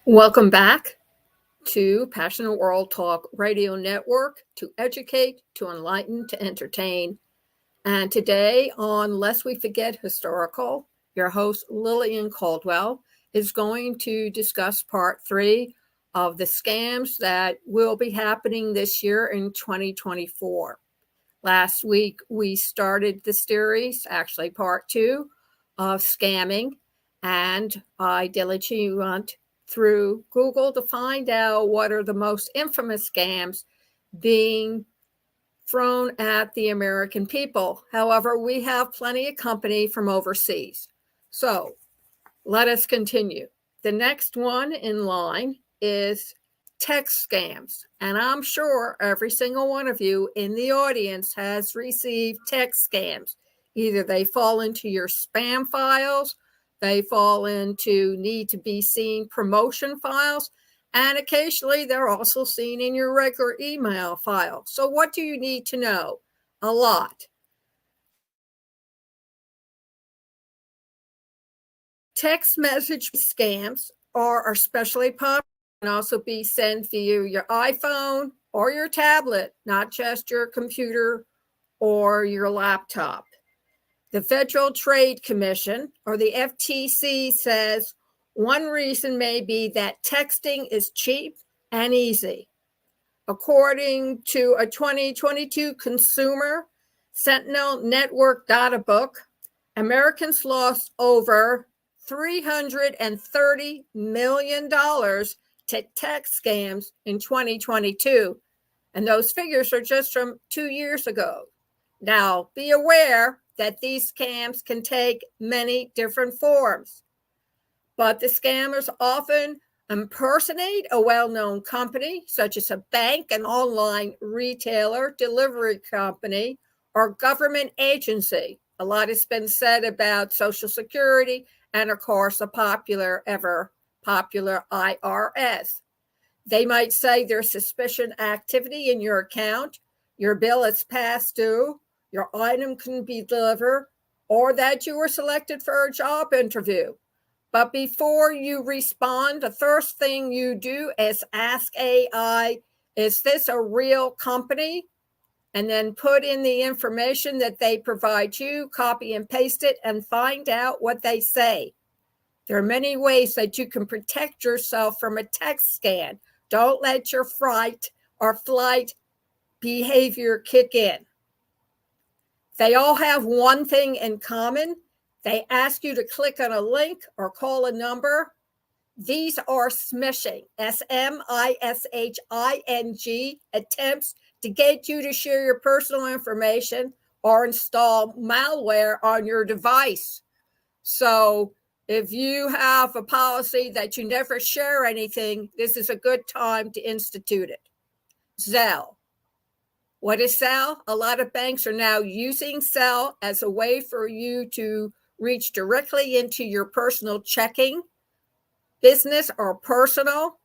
Welcome back to Passionate World Talk Radio Network, to educate, to enlighten, to entertain. And today on Lest We Forget Historical, your host Lillian Cauldwell is going to discuss part 3 of the scams that will be happening this year in 2024. Last week we started the series, actually part 2 of scamming, and I diligently went through Google to find out what are the most infamous scams being thrown at the American people. However, we have plenty of company from overseas. So let us continue. The next one in line is text scams. And I'm sure every single one of you in the audience has received text scams. Either they fall into your spam files, they fall into need to be seen promotion files, and occasionally they're also seen in your regular email file. So what do you need to know? A lot. Text message scams are especially popular and also be sent via your iPhone or your tablet, not just your computer or your laptop. The Federal Trade Commission, or the FTC, says one reason may be that texting is cheap and easy. According to a 2022 Consumer Sentinel Network data book, Americans lost over $330 million to text scams in 2022. And those figures are just from 2 years ago. Now, be aware that these scams can take many different forms, but the scammers often impersonate a well-known company, such as a bank, an online retailer, delivery company, or government agency. A lot has been said about Social Security and, of course, the ever popular IRS. They might say there's suspicious activity in your account, your bill is past due, your item couldn't be delivered, or that you were selected for a job interview. But before you respond, the first thing you do is ask AI, is this a real company? And then put in the information that they provide you, copy and paste it, and find out what they say. There are many ways that you can protect yourself from a text scam. Don't let your fright or flight behavior kick in. They all have one thing in common. They ask you to click on a link or call a number. These are smishing, SMISHING, attempts to get you to share your personal information or install malware on your device. So if you have a policy that you never share anything, this is a good time to institute it. Zelle. What is Zelle? A lot of banks are now using Zelle as a way for you to reach directly into your personal checking, business or personal,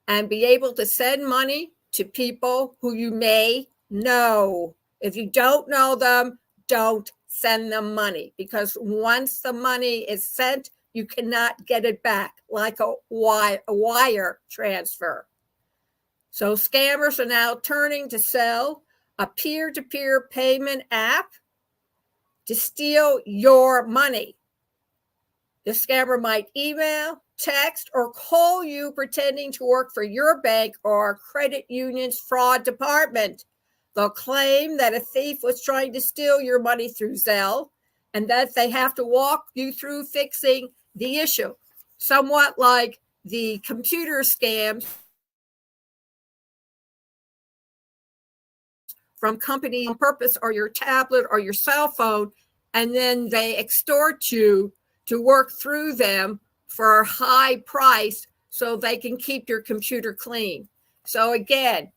and be able to send money to people who you may know. If you don't know them, don't send them money, because once the money is sent, you cannot get it back, like a wire transfer. So scammers are now turning to Zelle, a peer-to-peer payment app, to steal your money. The scammer might email, text, or call you pretending to work for your bank or credit union's fraud department. They'll claim that a thief was trying to steal your money through Zelle and that they have to walk you through fixing the issue, somewhat like the computer scams from company on purpose, or your tablet or your cell phone, and then they extort you to work through them for a high price so they can keep your computer clean. So again,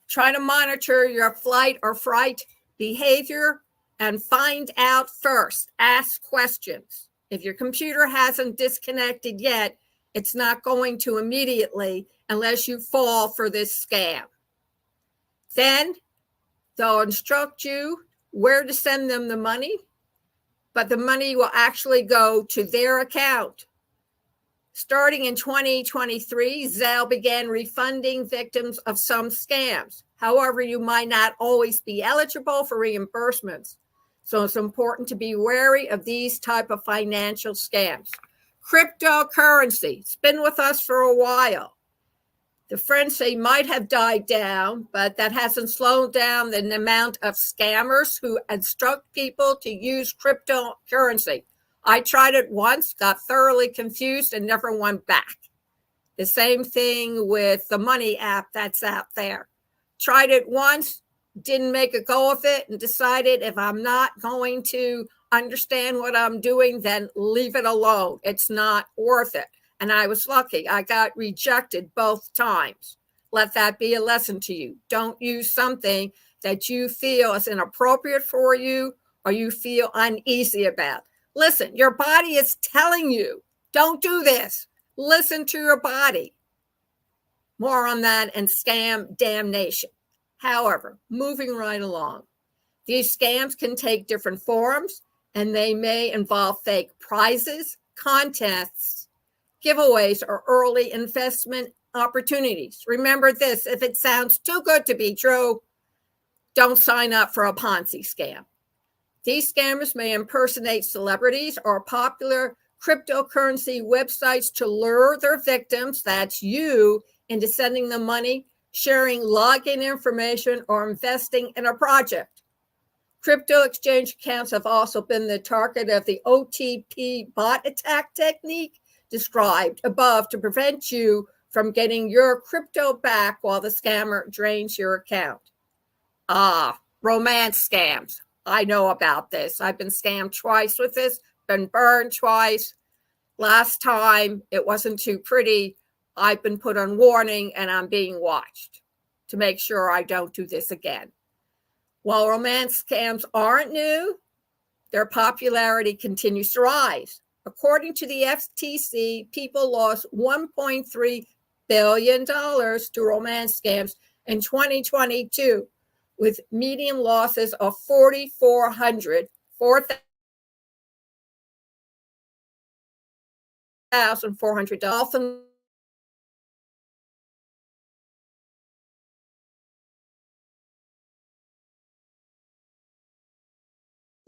try to monitor your flight or fright behavior and find out first. Ask questions. If your computer hasn't disconnected yet, it's not going to immediately unless you fall for this scam. Then they'll instruct you where to send them the money, but the money will actually go to their account. Starting in 2023, Zelle began refunding victims of some scams. However, you might not always be eligible for reimbursements. So it's important to be wary of these type of financial scams. Cryptocurrency, it's been with us for a while. The frenzy might have died down, but that hasn't slowed down the amount of scammers who instruct people to use cryptocurrency. I tried it once, got thoroughly confused, and never went back. The same thing with the money app that's out there. Tried it once, didn't make a go of it, and decided if I'm not going to understand what I'm doing, then leave it alone. It's not worth it. And I was lucky. I got rejected both times. Let that be a lesson to you. Don't use something that you feel is inappropriate for you or you feel uneasy about. Listen, your body is telling you, don't do this. Listen to your body. More on that and scam damnation. However, moving right along, these scams can take different forms and they may involve fake prizes, contests, giveaways, or early investment opportunities. Remember this, if it sounds too good to be true, don't sign up for a Ponzi scam. These scammers may impersonate celebrities or popular cryptocurrency websites to lure their victims, that's you, into sending them money, sharing login information, or investing in a project. Crypto exchange accounts have also been the target of the OTP bot attack technique described above to prevent you from getting your crypto back while the scammer drains your account. Romance scams. I know about this. I've been scammed twice with this, been burned twice. Last time, it wasn't too pretty. I've been put on warning and I'm being watched to make sure I don't do this again. While romance scams aren't new, their popularity continues to rise. According to the FTC, people lost $1.3 billion to romance scams in 2022, with median losses of $4,400 often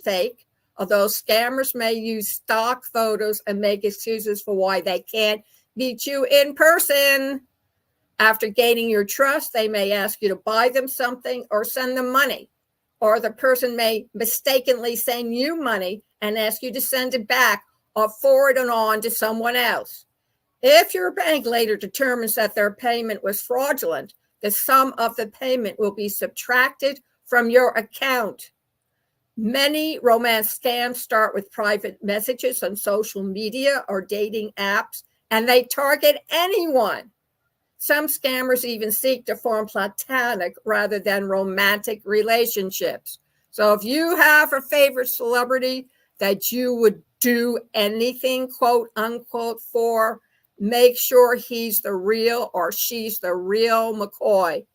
fake, although scammers may use stock photos and make excuses for why they can't meet you in person. After gaining your trust, they may ask you to buy them something or send them money. Or the person may mistakenly send you money and ask you to send it back or forward it on to someone else. If your bank later determines that their payment was fraudulent, the sum of the payment will be subtracted from your account. Many romance scams start with private messages on social media or dating apps, and they target anyone. Some scammers even seek to form platonic rather than romantic relationships. So if you have a favorite celebrity that you would do anything, quote unquote, for, make sure he's the real or she's the real McCoy.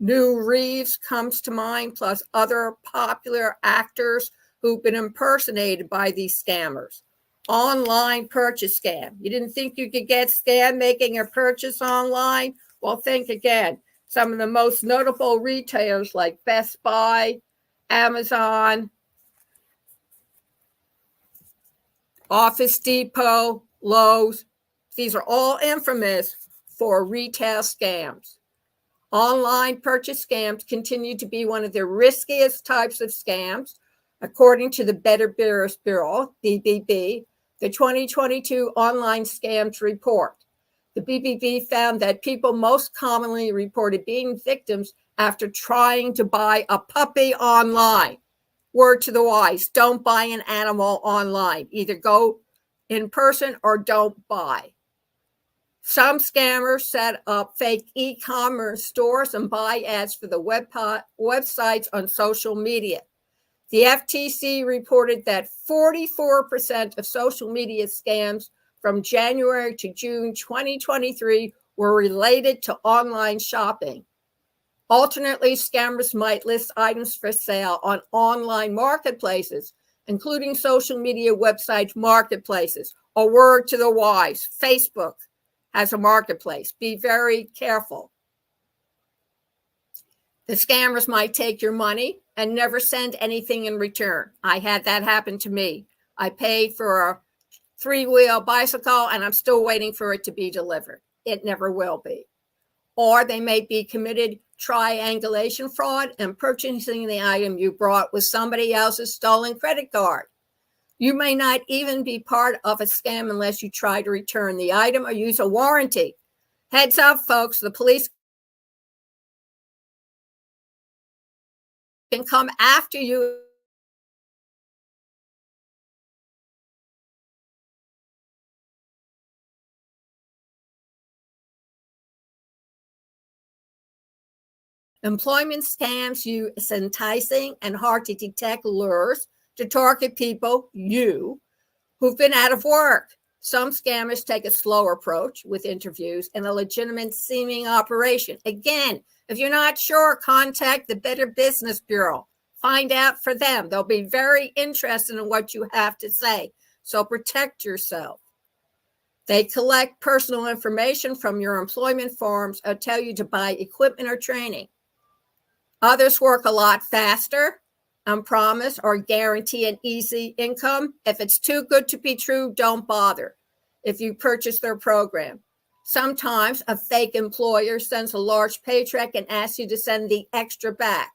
New Reeves comes to mind, plus other popular actors who've been impersonated by these scammers. Online purchase scam. You didn't think you could get scammed making a purchase online? Well, think again. Some of the most notable retailers like Best Buy, Amazon, Office Depot, Lowe's, these are all infamous for retail scams. Online purchase scams continue to be one of the riskiest types of scams. According to the Better Business Bureau, BBB, the 2022 Online Scams Report. The BBB found that people most commonly reported being victims after trying to buy a puppy online. Word to the wise, don't buy an animal online. Either go in person or don't buy. Some scammers set up fake e-commerce stores and buy ads for the websites on social media. The FTC reported that 44% of social media scams from January to June 2023 were related to online shopping. Alternately, scammers might list items for sale on online marketplaces, including social media website marketplaces. A word to the wise, Facebook, as a marketplace. Be very careful. The scammers might take your money and never send anything in return. I had that happen to me. I paid for a 3-wheel bicycle and I'm still waiting for it to be delivered. It never will be. Or they may be committed triangulation fraud and purchasing the item you brought with somebody else's stolen credit card. You may not even be part of a scam unless you try to return the item or use a warranty. Heads up, folks, the police can come after you Employment scams use enticing and hard to detect lures to target people, who've been out of work. Some scammers take a slower approach with interviews and a legitimate seeming operation. Again, if you're not sure, contact the Better Business Bureau. Find out for them. They'll be very interested in what you have to say. So protect yourself. They collect personal information from your employment forms or tell you to buy equipment or training. Others work a lot faster and promise or guarantee an easy income. If it's too good to be true, don't bother if you purchase their program. Sometimes a fake employer sends a large paycheck and asks you to send the extra back.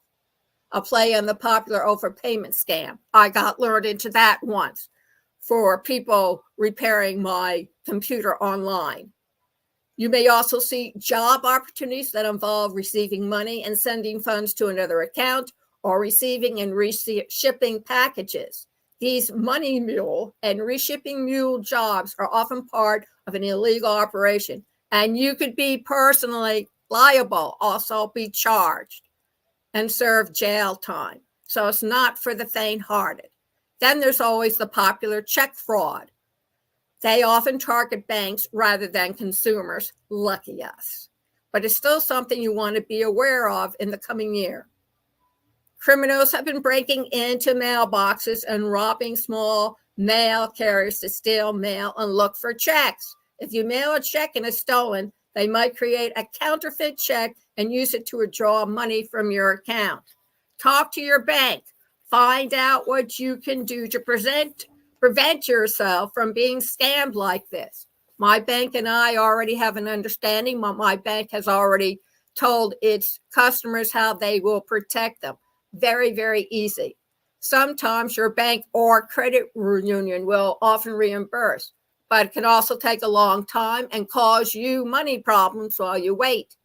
A play on the popular overpayment scam. I got lured into that once for people repairing my computer online. You may also see job opportunities that involve receiving money and sending funds to another account or receiving and shipping packages. These money mule and reshipping mule jobs are often part of an illegal operation, and you could be personally liable, also be charged and serve jail time. So it's not for the faint-hearted. Then there's always the popular check fraud. They often target banks rather than consumers. Lucky us. But it's still something you want to be aware of in the coming year. Criminals have been breaking into mailboxes and robbing small mail carriers to steal mail and look for checks. If you mail a check and it's stolen, they might create a counterfeit check and use it to withdraw money from your account. Talk to your bank. Find out what you can do to prevent yourself from being scammed like this. My bank and I already have an understanding. My bank has already told its customers how they will protect them. Very, very easy. Sometimes your bank or credit union will often reimburse, but it can also take a long time and cause you money problems while you wait.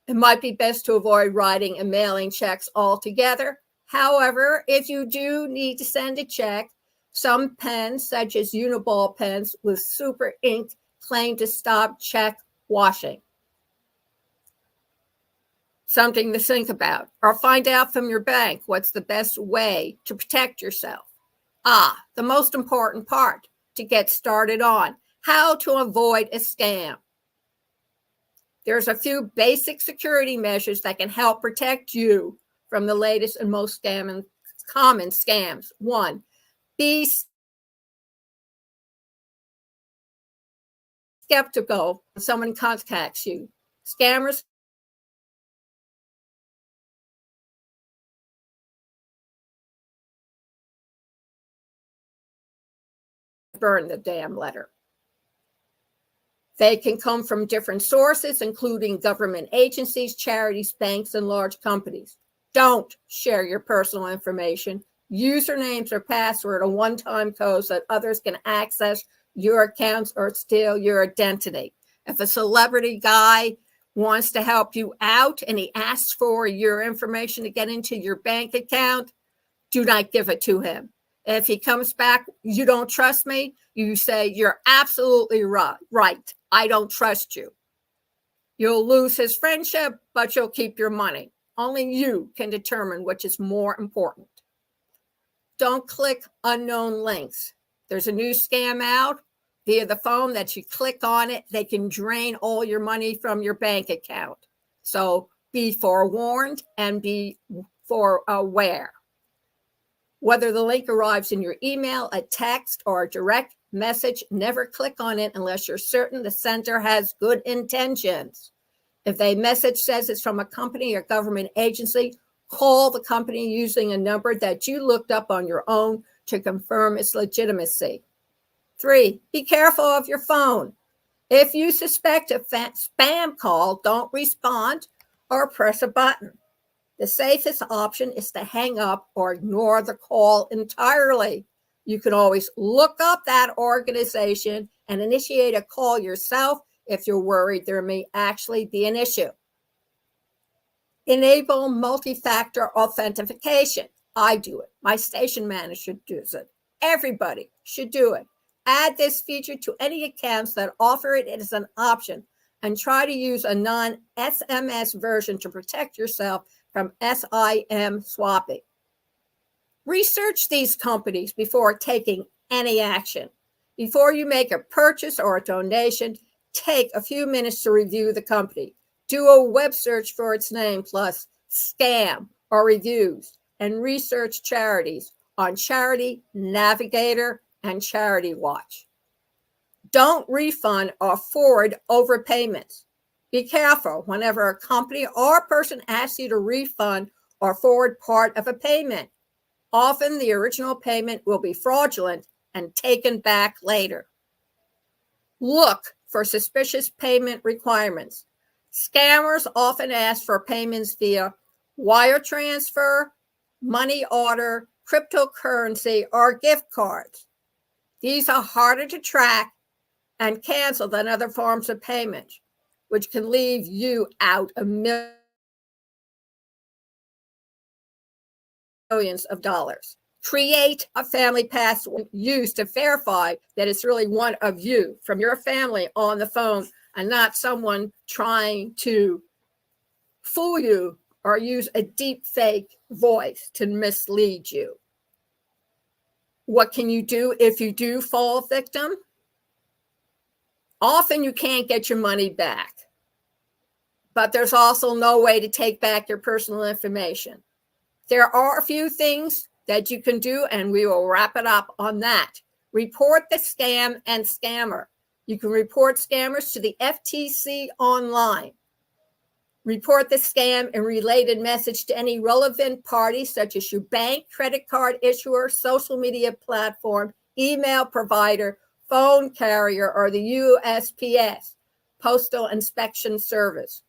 It might be best to avoid writing and mailing checks altogether. However, if you do need to send a check, some pens, such as Uniball pens with super ink, claim to stop check washing. Something to think about. Or find out from your bank what's the best way to protect yourself. The most important part to get started on. How to avoid a scam. There's a few basic security measures that can help protect you from the latest and most common scams. 1, be skeptical when someone contacts you. Scammers burn the damn letter. They can come from different sources, including government agencies, charities, banks, and large companies. Don't share your personal information, usernames or password, or one-time codes that others can access your accounts or steal your identity. If a celebrity guy wants to help you out and he asks for your information to get into your bank account, do not give it to him. If he comes back, you don't trust me, you say, you're absolutely right. I don't trust you. You'll lose his friendship, but you'll keep your money. Only you can determine which is more important. Don't click unknown links. There's a new scam out via the phone that you click on it, they can drain all your money from your bank account. So be forewarned and be aware. Whether the link arrives in your email, a text, or a direct message, never click on it unless you're certain the sender has good intentions. If a message says it's from a company or government agency, call the company using a number that you looked up on your own to confirm its legitimacy. 3, be careful of your phone. If you suspect a spam call, don't respond or press a button. The safest option is to hang up or ignore the call entirely. You can always look up that organization and initiate a call yourself if you're worried there may actually be an issue. Enable multi-factor authentication. I do it. My station manager does it. Everybody should do it. Add this feature to any accounts that offer it as an option, and try to use a non-SMS version to protect yourself from SIM swapping. Research these companies before taking any action. Before you make a purchase or a donation, take a few minutes to review the company. Do a web search for its name plus scam or reviews, and research charities on Charity Navigator and Charity Watch. Don't refund or forward overpayments. Be careful whenever a company or person asks you to refund or forward part of a payment. Often the original payment will be fraudulent and taken back later. Look for suspicious payment requirements. Scammers often ask for payments via wire transfer, money order, cryptocurrency, or gift cards. These are harder to track and cancel than other forms of payment, which can leave you out of millions of dollars. Create a family password used to verify that it's really one of you from your family on the phone and not someone trying to fool you or use a deep fake voice to mislead you. What can you do if you do fall victim? Often you can't get your money back, but there's also no way to take back your personal information. There are a few things that you can do, and we will wrap it up on that. Report the scam and scammer. You can report scammers to the FTC online. Report the scam and related message to any relevant party, such as your bank, credit card issuer, social media platform, email provider, phone carrier, or the USPS, Postal Inspection Service.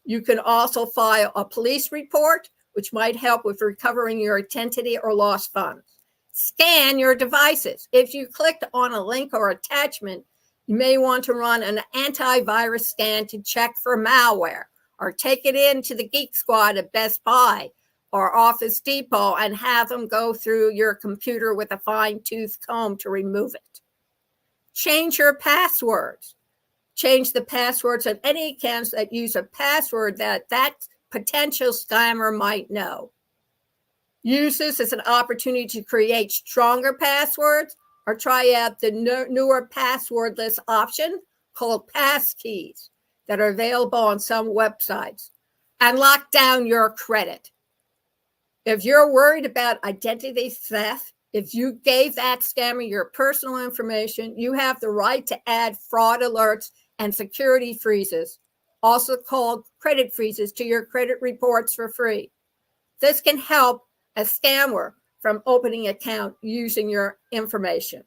You can also file a police report, which might help with recovering your identity or lost funds. Scan your devices. If you clicked on a link or attachment, you may want to run an antivirus scan to check for malware, or take it into the Geek Squad at Best Buy or Office Depot and have them go through your computer with a fine-tooth comb to remove it. Change your passwords. Change the passwords of any accounts that use a password that potential scammer might know. Use this as an opportunity to create stronger passwords, or try out the newer passwordless option called passkeys that are available on some websites. And lock down your credit. If you're worried about identity theft, if you gave that scammer your personal information, you have the right to add fraud alerts and security freezes, also called credit freezes, to your credit reports for free. This can help a scammer from opening an account using your information.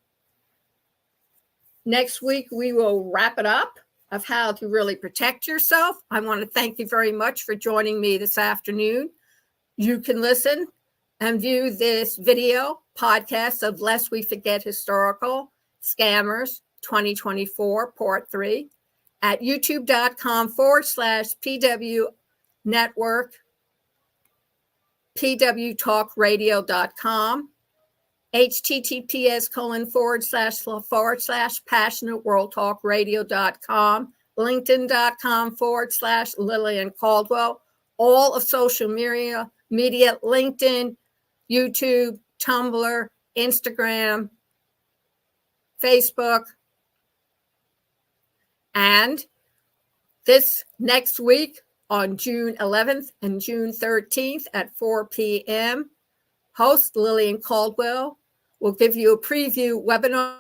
Next week, we will wrap it up of how to really protect yourself. I want to thank you very much for joining me this afternoon. You can listen and view this video podcast of Lest We Forget Historical Scammers 2024 Part 3 at youtube.com/PW Network, pwtalkradio.com, https://passionateworldtalkradio.com, linkedin.com/Lillian Cauldwell, all of social media, LinkedIn, YouTube, Tumblr, Instagram, Facebook. And this next week on June 11th and June 13th at 4 p.m., host Lillian Cauldwell will give you a preview webinar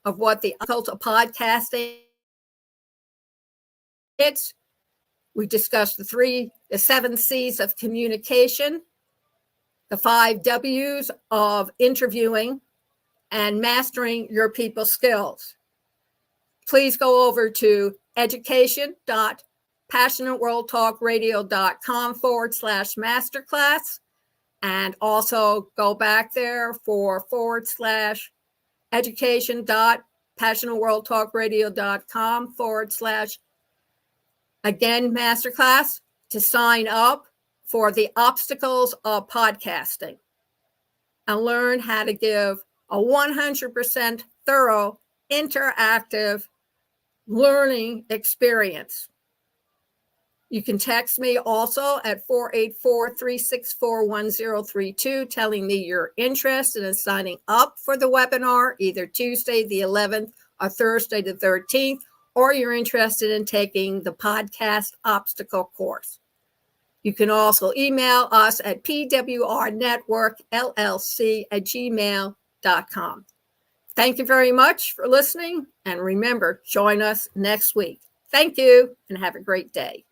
of what the cult of podcasting is. We discussed the 7 C's of communication, the 5 W's of interviewing, and mastering your people skills. Please go over to education.passionateworldtalkradio.com/masterclass, and also go back there for /education.passionateworldtalkradio.com/ again masterclass to sign up for the obstacles of podcasting and learn how to give a 100% thorough interactive learning experience. You can text me also at 484-364-1032 telling me you're interested in signing up for the webinar, either Tuesday the 11th or Thursday the 13th, or you're interested in taking the podcast obstacle course. You can also email us at pwrnetworkllc@gmail.com. Thank you very much for listening, and remember, join us next week. Thank you, and have a great day.